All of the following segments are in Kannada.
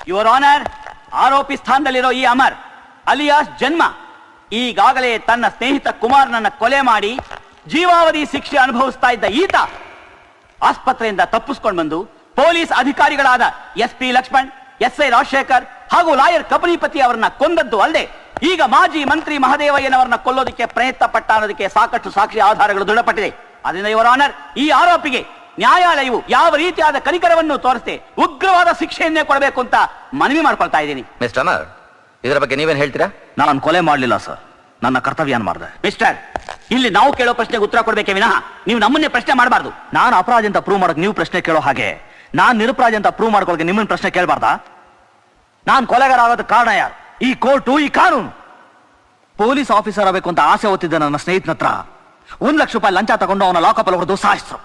ಯುವರ್ ಆನರ್, ಆರೋಪಿ ಸ್ಥಾನದಲ್ಲಿರೋ ಈ ಅಮರ್ ಅಲಿಯಾಸ್ ಜನ್ಮ ಈಗಾಗಲೇ ತನ್ನ ಸ್ನೇಹಿತ ಕುಮಾರ್ನನ್ನ ಕೊಲೆ ಮಾಡಿ ಜೀವಾವಧಿ ಶಿಕ್ಷೆ ಅನುಭವಿಸ್ತಾ ಇದ್ದ ಈತ ಆಸ್ಪತ್ರೆಯಿಂದ ತಪ್ಪಿಸ್ಕೊಂಡು ಬಂದು ಪೊಲೀಸ್ ಅಧಿಕಾರಿಗಳಾದ SP ಲಕ್ಷ್ಮಣ್, SI ರಾಜಶೇಖರ್ ಹಾಗೂ ಲಾಯರ್ ಕಪನಿಪತಿ ಅವರನ್ನ ಕೊಂದದ್ದು ಅಲ್ಲದೆ ಈಗ ಮಾಜಿ ಮಂತ್ರಿ ಮಹದೇವಯ್ಯನವರನ್ನ ಕೊಲ್ಲೋದಕ್ಕೆ ಪ್ರಯತ್ನ ಪಟ್ಟ ಅನ್ನೋದಕ್ಕೆ ಸಾಕಷ್ಟು ಸಾಕ್ಷಿ ಆಧಾರಗಳು ದೃಢಪಟ್ಟಿದೆ. ಅದರಿಂದ ಯುವರ್ ಆನರ್, ಈ ಆರೋಪಿಗೆ ನ್ಯಾಯಾಲಯವು ಯಾವ ರೀತಿಯಾದ ಕನಿಕರವನ್ನು ತೋರಿಸದೆ ಉಗ್ರವಾದ ಶಿಕ್ಷೆಯನ್ನೇ ಕೊಡಬೇಕು ಅಂತ ಮನವಿ ಮಾಡ್ಕೊಳ್ತಾ ಇದ್ದೀನಿ. ಮಿಸ್ಟರ್ ಅಮರ್, ಇದರ ಬಗ್ಗೆ ನೀವೇನ್ ಹೇಳ್ತೀರಾ? ನಾನು ಕೊಲೆ ಮಾಡಲಿಲ್ಲ ಸರ್, ನನ್ನ ಕರ್ತವ್ಯ ಮಾಡಿದೆ. ಮಿಸ್ಟರ್, ಇಲ್ಲಿ ನಾವು ಕೇಳೋ ಪ್ರಶ್ನೆಗೆ ಉತ್ತರ ಕೊಡಬೇಕೆ ವಿನಃ ನೀವು ನಮ್ಮನ್ನೇ ಪ್ರಶ್ನೆ ಮಾಡಬಾರ್ದು. ನಾನು ಅಪರಾಧ ಅಂತ ಪ್ರೂವ್ ಮಾಡೋಕೆ ನೀವು ಪ್ರಶ್ನೆ ಕೇಳೋ ಹಾಗೆ ನಾನು ನಿರಪರಾಧ ಅಂತ ಪ್ರೂವ್ ಮಾಡ್ಕೊಳ್ಳೋಕೆ ನಿಮ್ಮನ್ನ ಪ್ರಶ್ನೆ ಕೇಳಬಾರ್ದಾ? ನಾನು ಕೊಲೆಗಾರ ಆಗೋದಕ್ಕೆ ಕಾರಣ ಯಾರು? ಈ ಕೋರ್ಟು, ಈ ಕಾನೂನು. ಪೊಲೀಸ್ ಆಫೀಸರ್ ಆಗಬೇಕು ಅಂತ ಆಸೆ ಹೊತ್ತಿದ್ದ ನನ್ನ ಸ್ನೇಹಿತನ ಹತ್ರ 1 ಲಕ್ಷ ರೂಪಾಯಿ ಲಂಚ ತಗೊಂಡು ಅವನ ಲಾಕಪ್ ಅಲ್ಲಿ ಹೊಡೆದು ಸಾಯಿಸಿದ್ರು.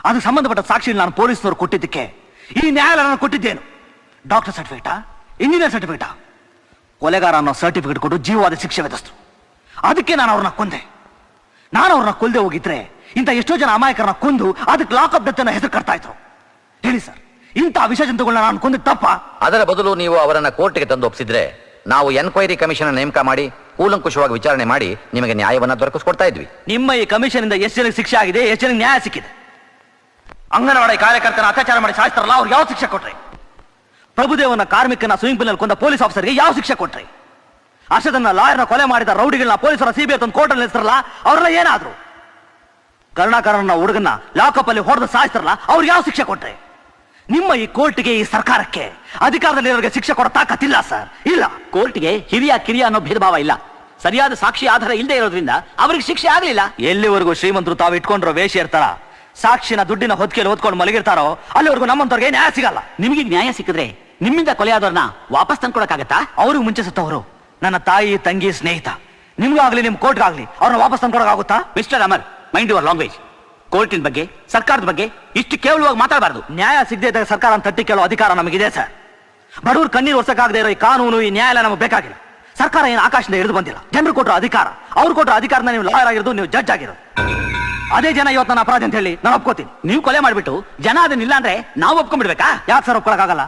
ಅದಕ್ಕೆ ಸಂಬಂಧಪಟ್ಟ ಸಾಕ್ಷಿ ನಾನು ಪೊಲೀಸ್ನವ್ರು ಕೊಟ್ಟಿದ್ದಕ್ಕೆ ಈ ನ್ಯಾಯಾಲಯ ಕೊಟ್ಟಿದ್ದೇನು? Doctor ಸರ್ಟಿಫಿಕೇಟಾ, engineer ಸರ್ಟಿಫಿಕೇಟಾ? ಕೊಲೆಗಾರ ಅನ್ನೋ ಸರ್ಟಿಫಿಕೇಟ್ ಕೊಟ್ಟು ಜೀವವಾದ ಶಿಕ್ಷೆ ವಿಧಿಸ್ತು. ಅದಕ್ಕೆ ನಾನು ಅವ್ರನ್ನ ಕೊಂದೆ. ನಾನು ಅವ್ರನ್ನ ಕೊಲ್ಲದೆ ಹೋಗಿದ್ರೆ ಇಂಥ ಎಷ್ಟೋ ಜನ ಅಮಾಯಕರನ್ನ ಕೊಂದು ಅದಕ್ಕೆ ಲಾಕಪ್ ಡೆತ್ ಅನ್ನ ಹೆಸರು ಕಟ್ತಾ ಇದ್ರು. ಹೇಳಿ ಸರ್, ಇಂಥ ವಿಷ ಜಂತುಗಳನ್ನ ನಾನು ಕೊಂದಿದ್ದು ತಪ್ಪ? ಅದರ ಬದಲು ನೀವು ಅವರನ್ನ ಕೋರ್ಟ್ಗೆ ತಂದು ಒಪ್ಪಿಸಿದ್ರೆ ನಾವು ಎನ್ಕ್ವೈರಿ ಕಮಿಷನ್ ನೇಮಕ ಮಾಡಿ ಕೂಲಂಕುಷವಾಗಿ ವಿಚಾರಣೆ ಮಾಡಿ ನಿಮಗೆ ನ್ಯಾಯವನ್ನ ದೊರಕಿಸ್ಕೊಡ್ತಾ ಇದ್ವಿ. ನಿಮ್ಮ ಈ ಕಮಿಷನ್ ಇಂದ ಎಷ್ಟು ಜನಕ್ಕೆ ಶಿಕ್ಷೆ ಆಗಿದೆ, ಎಷ್ಟು ಜನಕ್ಕೆ ನ್ಯಾಯ ಸಿಕ್ಕಿದೆ? ಅಂಗನವಾಡಿ ಕಾರ್ಯಕರ್ತನ ಅತ್ಯಾಚಾರ ಮಾಡಿ ಸಾಯಿಸ್ತಾರಲ್ಲ, ಅವ್ರಿಗೆ ಯಾವ ಶಿಕ್ಷೆ ಕೊಟ್ರಿ? ಪ್ರಭುದೇವನ ಕಾರ್ಮಿಕನ ಸ್ವಿಮ್ಮಿಂಗ್ ಪೂಲ್ ನಲ್ಲಿ ಕೊಂದ ಪೊಲೀಸ್ ಆಫೀಸರ್ಗೆ ಯಾವ ಶಿಕ್ಷೆ ಕೊಟ್ರಿ? ಅಷ್ಟದನ್ನ ಲಾಯರ್ನ ಕೊಲೆ ಮಾಡಿದ ರೌಡಿಗಳನ್ನ ಪೊಲೀಸರ CBI ತಂದು ಕೋರ್ಟಲ್ಲಿ ನಿಲ್ಲಿಸ್ತಾರಲ್ಲ, ಅವರೆಲ್ಲ ಏನಾದ್ರು? ಕರುಣಾಕರನ ಹುಡುಗನ್ನ ಲಾಕಪ್ ಅಲ್ಲಿ ಹೊಡೆದು ಸಾಯಿಸ್ತಾರಲ್ಲ, ಅವ್ರಿಗೆ ಯಾವ ಶಿಕ್ಷೆ ಕೊಟ್ರಿ? ನಿಮ್ಮ ಈ ಕೋರ್ಟ್ಗೆ, ಈ ಸರ್ಕಾರಕ್ಕೆ ಅಧಿಕಾರದಲ್ಲಿರೋರಿಗೆ ಶಿಕ್ಷೆ ಕೊಡೋ ತಾಕತ್ತಿಲ್ಲ ಸರ್, ಇಲ್ಲ. ಕೋರ್ಟ್ಗೆ ಹಿರಿಯ ಕಿರಿಯ ಅನ್ನೋ ಭೇದ ಭಾವ ಇಲ್ಲ. ಸರಿಯಾದ ಸಾಕ್ಷಿ ಆಧಾರ ಇಲ್ಲದೆ ಇರೋದ್ರಿಂದ ಅವ್ರಿಗೆ ಶಿಕ್ಷೆ ಆಗ್ಲಿಲ್ಲ. ಎಲ್ಲಿವರೆಗೂ ಶ್ರೀಮಂತರು ತಾವು ಇಟ್ಕೊಂಡಿರೋ ವೇಷ ಇರ್ತಾರ, ಸಾಕ್ಷಿನ ದುಡ್ಡಿನ ಹೊತ್ತಿಗೆಯಲ್ಲಿ ಹೊತ್ಕೊಂಡು ಮಲಗಿರ್ತಾರೋ ಅಲ್ಲಿವರೆಗೂ ನಮ್ಮಂತವ್ರಿಗೆ ನ್ಯಾಯ ಸಿಗಲ್ಲ. ನಿಮಗೆ ನ್ಯಾಯ ಸಿಕ್ಕಿದ್ರೆ ನಿಮ್ಮಿಂದ ಕೊಲೆಯಾದವ್ರನ್ನ ವಾಪಸ್ ತಂದ್ಕೊಡಕ್ಕಾಗತ್ತಾ? ಅವ್ರಿಗೆ ಮುಂಚೆ ಸತ್ತವರು ನನ್ನ ತಾಯಿ, ತಂಗಿ, ಸ್ನೇಹಿತ. ನಿಮ್ಗಾಗ್ಲಿ ನಿಮ್ ಕೋರ್ಟ್ಗಾಗ್ಲಿ ಅವ್ರನ್ನ ವಾಪಸ್ ತಂದ್ಕೊಡಕ್ಕಾಗುತ್ತಾ? Mister Amar, mind your language. ಕೋರ್ಟಿನ ಬಗ್ಗೆ, ಸರ್ಕಾರದ ಬಗ್ಗೆ ಇಷ್ಟು ಕೇವಲವಾಗಿ ಮಾತಾಡಬಾರ್ದು. ನ್ಯಾಯ ಸಿಗದೆ ಇದ್ದಾಗ ಸರ್ಕಾರ ತಟ್ಟಿ ಕೇಳೋ ಅಧಿಕಾರ ನಮಗಿದೆ ಸರ್. ಬಡವ್ರು ಕಣ್ಣೀರು ಒರ್ಸಕ್ಕಾಗದೆ ಇರೋ ಈ ಕಾನೂನು, ಈ ನ್ಯಾಯಾಲಯ ನಮಗೆ ಬೇಕಾಗಿಲ್ಲ. ಸರ್ಕಾರ ಏನು ಆಕಾಶದಿಂದ ಇಳಿದು ಬಂದಿಲ್ಲ. ಜನರು ಕೊಟ್ಟರು ಅಧಿಕಾರ, ಅವ್ರು ಕೊಟ್ಟರು ಅಧಿಕಾರನ ನೀವು ಲಾಯರ್ ಆಗಿರೋದು, ನೀವು ಜಡ್ಜ್ ಆಗಿರೋದು. ಅದೇ ಜನ ಇವತ್ತು ನನ್ನ ಅಪರಾಧ ಅಂತ ಹೇಳಿ ನಾನು ಒಪ್ಕೋತೀನಿ. ನೀವು ಕೊಲೆ ಮಾಡಿಬಿಟ್ಟು ಜನ ಅದನ್ನಿಲ್ಲ ಅಂದ್ರೆ ನಾವು ಒಪ್ಕೊಂಡ್ಬಿಡ್ಬೇಕಾ? ಯಾಕೆ ಸರ್ ಒಪ್ಕೊಳಕ್ಕಾಗಲ್ಲ?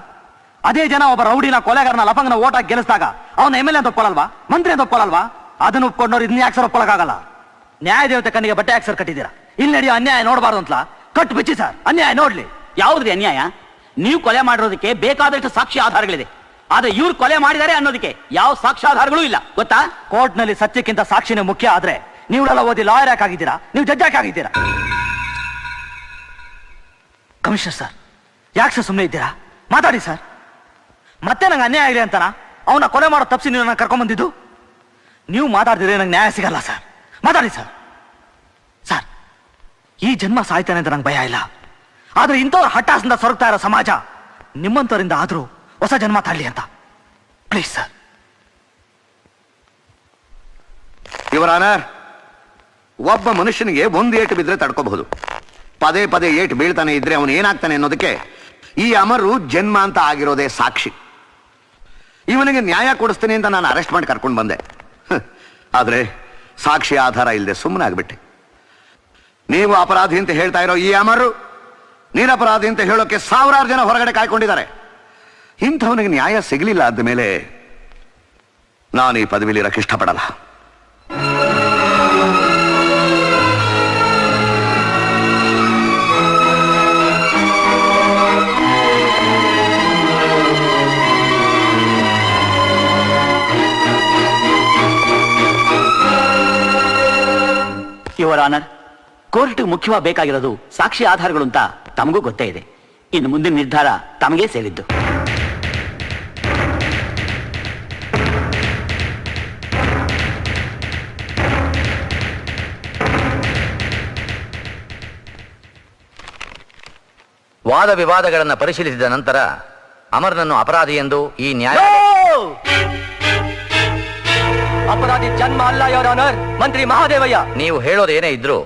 ಅದೇ ಜನ ಒಬ್ಬ ರೌಡಿನ, ಕೊಲೆಗಾರನ, ಲಫಂಗನ ಓಟ್ ಹಾಕಿ ಗೆಲ್ಲಿಸಿದಾಗ ಅವನ MLA ಅಂತ ಒಪ್ಕೊಳ್ಳಲ್ವಾ? ಮಂತ್ರಿ ಅಂತ ಒಪ್ಕೊಳ್ಳಲ್ವಾ? ಅದನ್ನ ಒಪ್ಕೊಂಡವ್ರು ಇದನ್ನ ಯಾಕೆ ಸರ್ ಒಪ್ಕೊಳಕ್ಕಾಗಲ್ಲ? ನ್ಯಾಯ ದೇವತೆ ಕಣ್ಣಿಗೆ ಬಟ್ಟೆ ಯಾಕೆ ಸರ್ ಕಟ್ಟಿದ್ದೀರಾ? ಇಲ್ಲಿ ನಡೆಯೋ ಅನ್ಯಾಯ ನೋಡಬಾರ್ದು ಅಂತ ಕಟ್ಟು ಬಿಚ್ಚಿ ಸರ್. ಅನ್ಯಾಯ ನೋಡ್ಲಿ. ಯಾವ್ದ್ರಿ ಅನ್ಯಾಯ? ನೀವು ಕೊಲೆ ಮಾಡಿರೋದಕ್ಕೆ ಬೇಕಾದಷ್ಟು ಸಾಕ್ಷಿ ಆಧಾರಗಳಿದೆ. ಆದ್ರೆ ಇವ್ರು ಕೊಲೆ ಮಾಡಿದ್ದಾರೆ ಅನ್ನೋದಕ್ಕೆ ಯಾವ ಸಾಕ್ಷ್ಯಾಧಾರಗಳು ಇಲ್ಲ, ಗೊತ್ತಾ? ಕೋರ್ಟ್ ನಲ್ಲಿ ಸತ್ಯಕ್ಕಿಂತ ಸಾಕ್ಷಿನೇ ಮುಖ್ಯ. ಆದ್ರೆ ನೀವೆಲ್ಲ ಓದಿ ಲಾಯರ್ ಯಾಕಾಗಿದ್ದೀರಾ? ನೀವು ಜಡ್ಜ್ ಯಾಕಾಗಿದ್ದೀರಾ? ಕಮಿಷನರ್ ಸರ್, ಯಾಕೆ ಸರ್ ಸುಮ್ಮನೆ ಇದ್ದೀರಾ? ಮಾತಾಡಿ ಸರ್. ಮತ್ತೆ ನಂಗೆ ಅನ್ಯಾಯ ಆಗಲಿ ಅಂತಾನ ಅವನ ಕೊಲೆ ಮಾಡೋ ತಪ್ಪಿಸಿ ನೀವು ನನ್ನ ಕರ್ಕೊಂಡ್ ಬಂದಿದ್ದು? ನೀವು ಮಾತಾಡ್ತಿದ್ರೆ ನಂಗೆ ನ್ಯಾಯ ಸಿಗಲ್ಲ ಸರ್. ಮಾತಾಡಿ ಸರ್. ಸರ್, ಈ ಜನ್ಮ ಸಾಯ್ತಾನೆ ಅಂತ ನಂಗೆ ಭಯ ಇಲ್ಲ. ಆದ್ರೆ ಇಂಥವ್ರ ಹಠಾಸದಿಂದ ಸೊರಗ್ತಾ ಇರೋ ಸಮಾಜ ನಿಮ್ಮಂತವರಿಂದ ಆದ್ರೂ ಹೊಸ ಜನ್ಮ ತಾಳ್ಲಿ ಅಂತ ಪ್ಲೀಸ್ ಸರ್. ಯುವರ್ ಆನರ್, ಒಬ್ಬ ಮನುಷ್ಯನಿಗೆ ಒಂದು ಏಟು ಬಿದ್ರೆ ತಡ್ಕೋಬಹುದು. ಪದೇ ಪದೇ ಏಟು ಬೀಳ್ತಾನೆ ಇದ್ರೆ ಅವನು ಏನಾಗ್ತಾನೆ ಅನ್ನೋದಕ್ಕೆ ಈ ಅಮರು ಜನ್ಮ ಅಂತ ಆಗಿರೋದೇ ಸಾಕ್ಷಿ. ಇವನಿಗೆ ನ್ಯಾಯ ಕೊಡಿಸ್ತೀನಿ ಅಂತ ನಾನು ಅರೆಸ್ಟ್ ಮಾಡಿ ಕರ್ಕೊಂಡು ಬಂದೆ. ಆದ್ರೆ ಸಾಕ್ಷಿ ಆಧಾರ ಇಲ್ಲದೆ ಸುಮ್ಮನೆ ಆಗ್ಬಿಟ್ಟೆ. ನೀವು ಅಪರಾಧಿ ಅಂತ ಹೇಳ್ತಾ ಇರೋ ಈ ಅಮರು ನಿರಪರಾಧಿ ಅಂತ ಹೇಳೋಕೆ ಸಾವಿರಾರು ಜನ ಹೊರಗಡೆ ಕಾಯ್ಕೊಂಡಿದ್ದಾರೆ. ಇಂಥವನಿಗೆ ನ್ಯಾಯ ಸಿಗಲಿಲ್ಲ ಆದ ಮೇಲೆ ನಾನು ಈ ಪದವಿಲಿ ಇರಕ್ಕೆ ಇಷ್ಟಪಡಲ್ಲ. ಯುವರ್ ಆನರ್, ಕೋರ್ಟ್ ಮುಖ್ಯವಾಗಿ ಬೇಕಾಗಿರೋದು ಸಾಕ್ಷಿ ಆಧಾರಗಳು ಅಂತ ತಮಗೂ ಗೊತ್ತೇ ಇದೆ. ಇನ್ನು ಮುಂದಿನ ನಿರ್ಧಾರ ತಮಗೇ ಸೇರಿದ್ದು. ವಾದ ವಿವಾದಗಳನ್ನು ಪರಿಶೀಲಿಸಿದ ನಂತರ ಅಮರ್ನನ್ನು ಅಪರಾಧಿ ಎಂದು ಈ ನ್ಯಾಯ ಅಪರಾಧಿ ಜನ್ಮ ಅಲ್ಲ ಯುವರ್ ಆನರ್, ಮಂತ್ರಿ ಮಹಾದೇವಯ್ಯ. ನೀವು ಹೇಳೋದೇನೇ ಇದ್ರೂ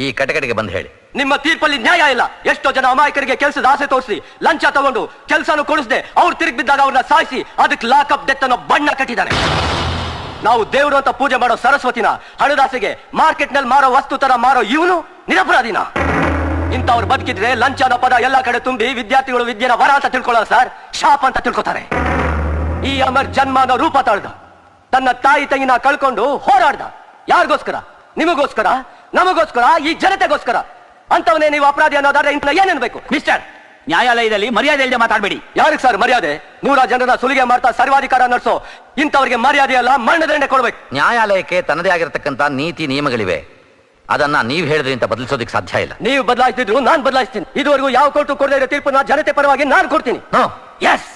ಈ ಕಟಕಟಿಗೆ ಬಂದು ಹೇಳಿ. ನಿಮ್ಮ ತೀರ್ಪಲ್ಲಿ ನ್ಯಾಯ ಇಲ್ಲ. ಎಷ್ಟೋ ಜನ ಅಮಾಯಕರಿಗೆ ಕೆಲಸದ ಆಸೆ ತೋರಿಸಿ ಲಂಚ ತಗೊಂಡು ಕೆಲಸನೂ ಕೊಡಿಸದೆ ಅವ್ರು ತಿರುಗಿ ಬಿದ್ದಾಗ ಅವ್ರನ್ನ ಸಾಯಿಸಿ ಅದಕ್ಕೆ ಲಾಕಪ್ ಡೆತ್ ಅನ್ನೋ ಬಣ್ಣ ಕಟ್ಟಿದ್ದಾರೆ. ನಾವು ದೇವರು ಅಂತ ಪೂಜೆ ಮಾಡೋ ಸರಸ್ವತಿನ ಹಣದಾಸೆಗೆ ಮಾರ್ಕೆಟ್ ನಲ್ಲಿ ಮಾರೋ ವಸ್ತು ತರ ಮಾರೋ ಇವನು ನಿರಪರಾಧಿನ. ಇಂಥವ್ರು ಬದುಕಿದ್ರೆ ಲಂಚ ಅನ್ನೋ ಪದ ಎಲ್ಲಾ ಕಡೆ ತುಂಬಿ ವಿದ್ಯಾರ್ಥಿಗಳು ವಿದ್ಯೆನ ವರ ಅಂತ ತಿಳ್ಕೊಳ್ಳಲ್ಲ ಸರ್, ಶಾಪ್ ಅಂತ ತಿಳ್ಕೊತಾರೆ. ಈ ಅಮರ್ ಜನ್ಮ ಅನ್ನೋ ರೂಪ ತಾಳ್ದ, ತನ್ನ ತಾಯಿ ತಂಗಿನ ಕಳ್ಕೊಂಡು ಹೋರಾಡ್ದ. ಯಾರಿಗೋಸ್ಕರ? ನಿಮಗೋಸ್ಕರ, ನಮಗೋಸ್ಕರ, ಈ ಜನತೆಗೋಸ್ಕರ. ಅಂತವನೇ ನೀವು ಅಪರಾಧಿ ಅನ್ನೋದಾದ್ರೆ ಇಂಥ ಏನೇನ್ಬೇಕು? ಮಿಸ್ಟರ್, ನ್ಯಾಯಾಲಯದಲ್ಲಿ ಮರ್ಯಾದೆ ಇಲ್ಲದೆ ಮಾತಾಡಬೇಡಿ. ಯಾರಿಗೆ ಸರ್ ಮರ್ಯಾದೆ? 100 ಜನರನ್ನ ಸುಲಿಗೆ ಮಾಡ್ತಾ ಸರ್ವಾಧಿಕಾರ ನಡೆಸೋ ಇಂಥವ್ರಿಗೆ ಮರ್ಯಾದೆ ಅಲ್ಲ, ಮರಣದಂಡನೆ ಕೊಡ್ಬೇಕು. ನ್ಯಾಯಾಲಯಕ್ಕೆ ತನ್ನದೇ ಆಗಿರತಕ್ಕಂತ ನೀತಿ ನಿಯಮಗಳಿವೆ. ಅದನ್ನ ನೀವು ಹೇಳಿದ್ರಿ ಅಂತ ಬದಲಿಸೋದಕ್ಕೆ ಸಾಧ್ಯ ಇಲ್ಲ. ನೀವು ಬದಲಾಯಿಸಿದ್ರು ನಾನು ಬದಲಾಯಿಸ್ತೀನಿ. ಇದುವರೆಗೂ ಯಾವ ಕೋರ್ಟು ಕೊಡದೇ ಇರೋ ತೀರ್ಪನ್ನ ಜನತೆ ಪರವಾಗಿ ನಾನು ಕೊಡ್ತೀನಿ. ನೋ. ಎಸ್,